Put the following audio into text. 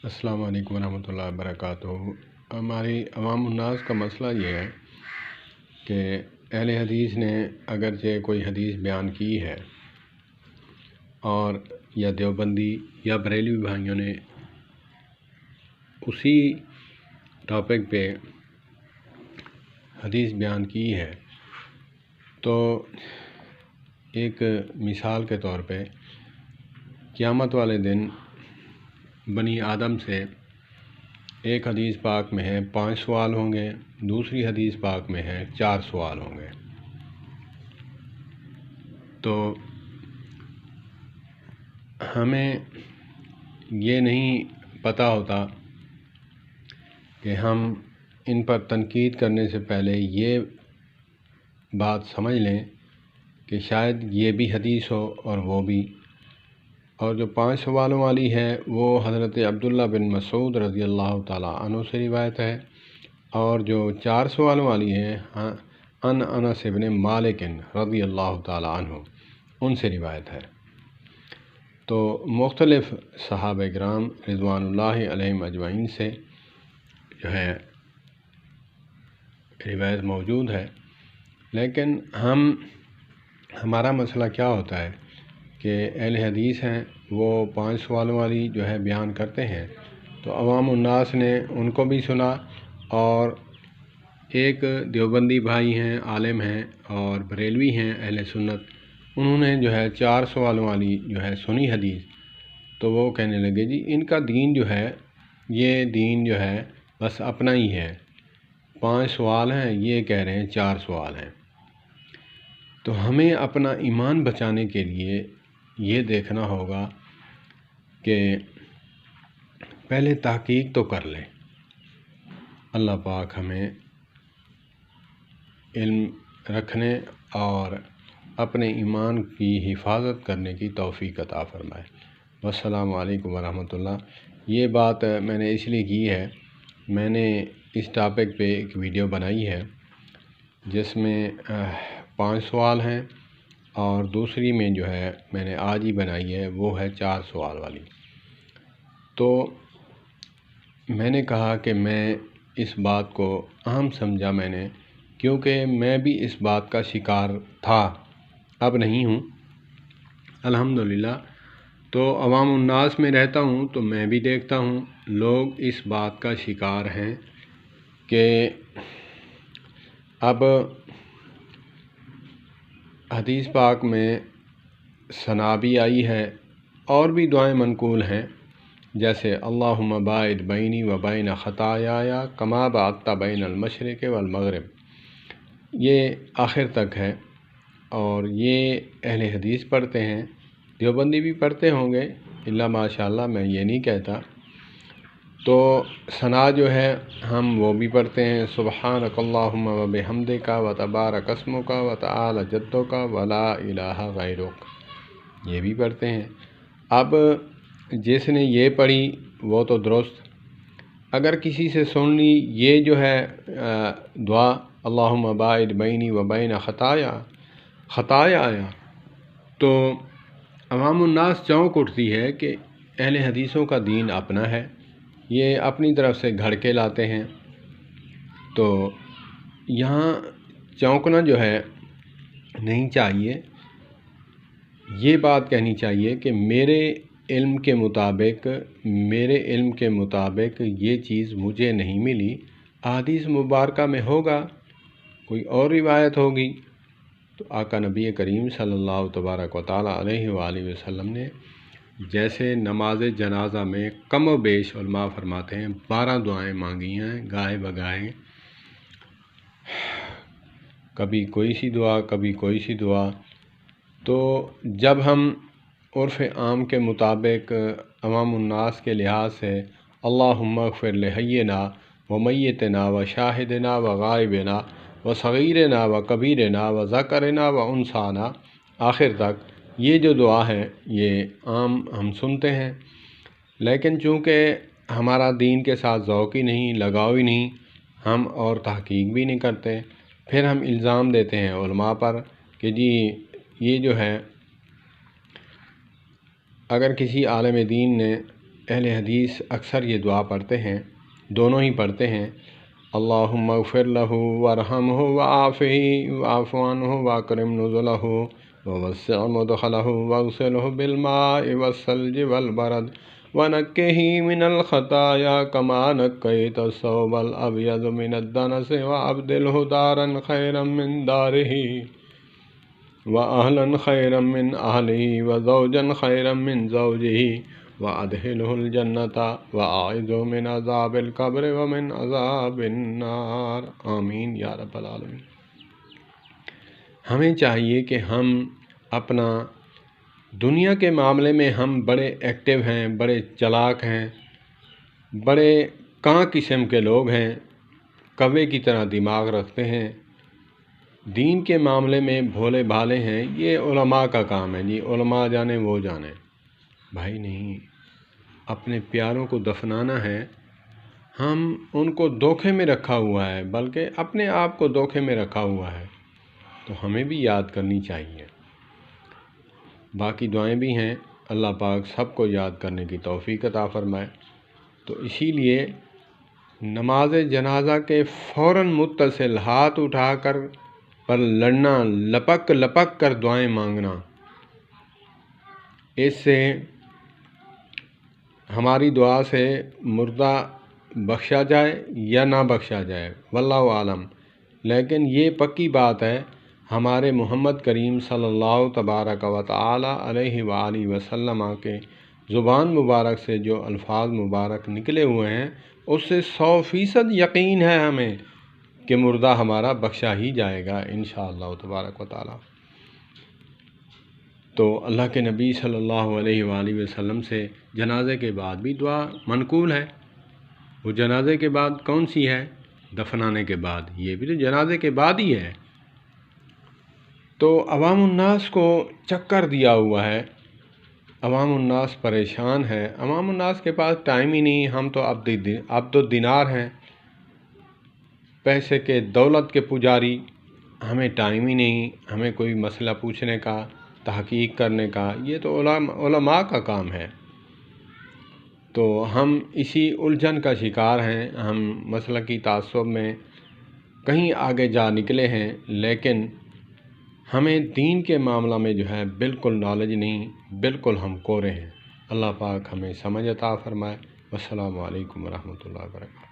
السلام علیکم ورحمۃ اللہ وبرکاتہ۔ ہماری عوام الناس کا مسئلہ یہ ہے کہ اہل حدیث نے اگرچہ کوئی حدیث بیان کی ہے اور یا دیوبندی یا بریلوی بھائیوں نے اسی ٹاپک پہ حدیث بیان کی ہے، تو ایک مثال کے طور پہ قیامت والے دن بنی آدم سے ایک حدیث پاک میں ہے 5 سوال ہوں گے، دوسری حدیث پاک میں ہے 4 سوال ہوں گے۔ تو ہمیں یہ نہیں پتہ ہوتا کہ ہم ان پر تنقید کرنے سے پہلے یہ بات سمجھ لیں کہ شاید یہ بھی حدیث ہو اور وہ بھی، اور جو 5 سوالوں والی ہے وہ حضرت عبداللہ بن مسعود رضی اللہ تعالیٰ عنہ سے روایت ہے، اور جو 4 سوالوں والی ہے انس بن مالک رضی اللہ تعالیٰ عنہ، ان سے روایت ہے۔ تو مختلف صحابہ کرام رضوان اللہ علیہم اجمعین سے جو ہے روایت موجود ہے، لیکن ہمارا مسئلہ کیا ہوتا ہے کہ اہل حدیث ہیں وہ 5 سوالوں والی جو ہے بیان کرتے ہیں، تو عوام الناس نے ان کو بھی سنا، اور ایک دیوبندی بھائی ہیں، عالم ہیں اور بریلوی ہیں اہل سنت، انہوں نے جو ہے 4 سوالوں والی جو ہے سنی حدیث، تو وہ کہنے لگے جی ان کا دین جو ہے، یہ دین جو ہے بس اپنا ہی ہے، 5 سوال ہیں، یہ کہہ رہے ہیں 4 سوال ہیں۔ تو ہمیں اپنا ایمان بچانے کے لیے یہ دیکھنا ہوگا کہ پہلے تحقیق تو کر لیں۔ اللہ پاک ہمیں علم رکھنے اور اپنے ایمان کی حفاظت کرنے کی توفیق عطا فرمائے۔ والسلام علیکم ورحمۃ اللہ۔ یہ بات میں نے اس لیے کی ہے، میں نے اس ٹاپک پہ ایک ویڈیو بنائی ہے جس میں 5 سوال ہیں، اور دوسری میں جو ہے میں نے آج ہی بنائی ہے وہ ہے 4 سوال والی۔ تو میں نے کہا کہ میں اس بات کو اہم سمجھا، میں نے، کیونکہ میں بھی اس بات کا شکار تھا، اب نہیں ہوں الحمدللہ۔ تو عوام الناس میں رہتا ہوں تو میں بھی دیکھتا ہوں لوگ اس بات کا شکار ہیں کہ اب حدیث پاک میں ثنا بھی آئی ہے اور بھی دعائیں منقول ہیں، جیسے اللہم باعد بینی و بین خطایایا کما بعدت بین المشرق والمغرب، یہ آخر تک ہے، اور یہ اہل حدیث پڑھتے ہیں، دیوبندی بھی پڑھتے ہوں گے الا ماشاءاللہ، میں یہ نہیں کہتا۔ تو ثنا جو ہے ہم وہ بھی پڑھتے ہیں، سبحانک اللہم و بحمدک و تبارک اسمک و تعالی جدک و لا الہ غیرک، یہ بھی پڑھتے ہیں۔ اب جس نے یہ پڑھی وہ تو درست، اگر کسی سے سن لی یہ جو ہے دعا اللہم باعد بینی و بین خطایا آیا، تو عوام الناس چونک اٹھتی ہے کہ اہل حدیثوں کا دین اپنا ہے، یہ اپنی طرف سے گھڑ کے لاتے ہیں۔ تو یہاں چونکنا جو ہے نہیں چاہیے، یہ بات کہنی چاہیے کہ میرے علم کے مطابق یہ چیز مجھے نہیں ملی، احادیث مبارکہ میں ہوگا، کوئی اور روایت ہوگی۔ تو آقا نبی کریم صلی اللہ تبارک و تعالیٰ علیہ وآلہ وسلم نے جیسے نماز جنازہ میں کم و بیش علماء فرماتے ہیں 12 دعائیں مانگی ہیں گاہے بگاہے، کبھی کوئی سی دعا کبھی کوئی سی دعا۔ تو جب ہم عرف عام کے مطابق عوام الناس کے لحاظ سے اللہم اغفر لحینا و میتنا و شاہدنا و غائبنا و صغیرنا و کبیرنا و ذکرنا و انثانا آخر تک، یہ جو دعا ہے یہ عام ہم سنتے ہیں، لیکن چونکہ ہمارا دین کے ساتھ ذوق ہی نہیں، لگاؤ ہی نہیں، ہم اور تحقیق بھی نہیں کرتے، پھر ہم الزام دیتے ہیں علماء پر کہ جی یہ جو ہے، اگر کسی عالم دین نے اہل حدیث اکثر یہ دعا پڑھتے ہیں، دونوں ہی پڑھتے ہیں، اللہم اغفر لہ وارحمہ وعافہ واعف عنہ واکرم نزلہ ووسع مدخلہ واغسلہ بالماء والثلج والبرد ونقہ من الخطایا کما نقیت الثوب الابیض من الدنس وابدلہ دارا خیرا من دارہ وأهلا خيرا من أهله وزوجا خيرا من زوجه وأدخله الجنة وأعذه من عذاب القبر ومن عذاب النار آمین یا رب العالمین۔ ہمیں چاہیے کہ ہم اپنا دنیا کے معاملے میں ہم بڑے ایکٹیو ہیں، بڑے چالاک ہیں، بڑے کاں قسم کے لوگ ہیں، کوے کی طرح دماغ رکھتے ہیں، دین کے معاملے میں بھولے بھالے ہیں، یہ علماء کا کام ہے جی، علماء جانے وہ جانے۔ بھائی نہیں، اپنے پیاروں کو دفنانا ہے، ہم ان کو دھوکے میں رکھا ہوا ہے، بلکہ اپنے آپ کو دھوکے میں رکھا ہوا ہے، تو ہمیں بھی یاد کرنی چاہیے۔ باقی دعائیں بھی ہیں، اللہ پاک سب کو یاد کرنے کی توفیق عطا فرمائے۔ تو اسی لیے نماز جنازہ کے فوراً متصل ہاتھ اٹھا کر پر لڑنا، لپک لپک کر دعائیں مانگنا، اس سے ہماری دعا سے مردہ بخشا جائے یا نہ بخشا جائے واللہ عالم، لیکن یہ پکی بات ہے، ہمارے محمد کریم صلی اللہ تبارک و تعالی علیہ وآلہ وسلم کے زبان مبارک سے جو الفاظ مبارک نکلے ہوئے ہیں، اس سے 100% یقین ہے ہمیں کہ مردہ ہمارا بخشا ہی جائے گا انشاءاللہ تبارک و تعالی۔ تو اللہ کے نبی صلی اللہ علیہ وآلہ وسلم سے جنازے کے بعد بھی دعا منقول ہے۔ وہ جنازے کے بعد کون سی ہے؟ دفنانے کے بعد، یہ بھی تو جنازے کے بعد ہی ہے۔ تو عوام الناس کو چکر دیا ہوا ہے، عوام الناس پریشان ہے، عوام الناس کے پاس ٹائم ہی نہیں، ہم تو عبد الدینار ہیں، پیسے کے، دولت کے پجاری، ہمیں ٹائم ہی نہیں، ہمیں کوئی مسئلہ پوچھنے کا، تحقیق کرنے کا، یہ تو علماء کا کام ہے۔ تو ہم اسی الجھن کا شکار ہیں، ہم مسلکی تعصب میں کہیں آگے جا نکلے ہیں، لیکن ہمیں دین کے معاملہ میں جو ہے بالکل نالج نہیں، بالکل ہم کورے ہیں۔ اللہ پاک ہمیں سمجھ عطا فرمائے۔ والسلام علیکم ورحمۃ اللہ وبرکاتہ۔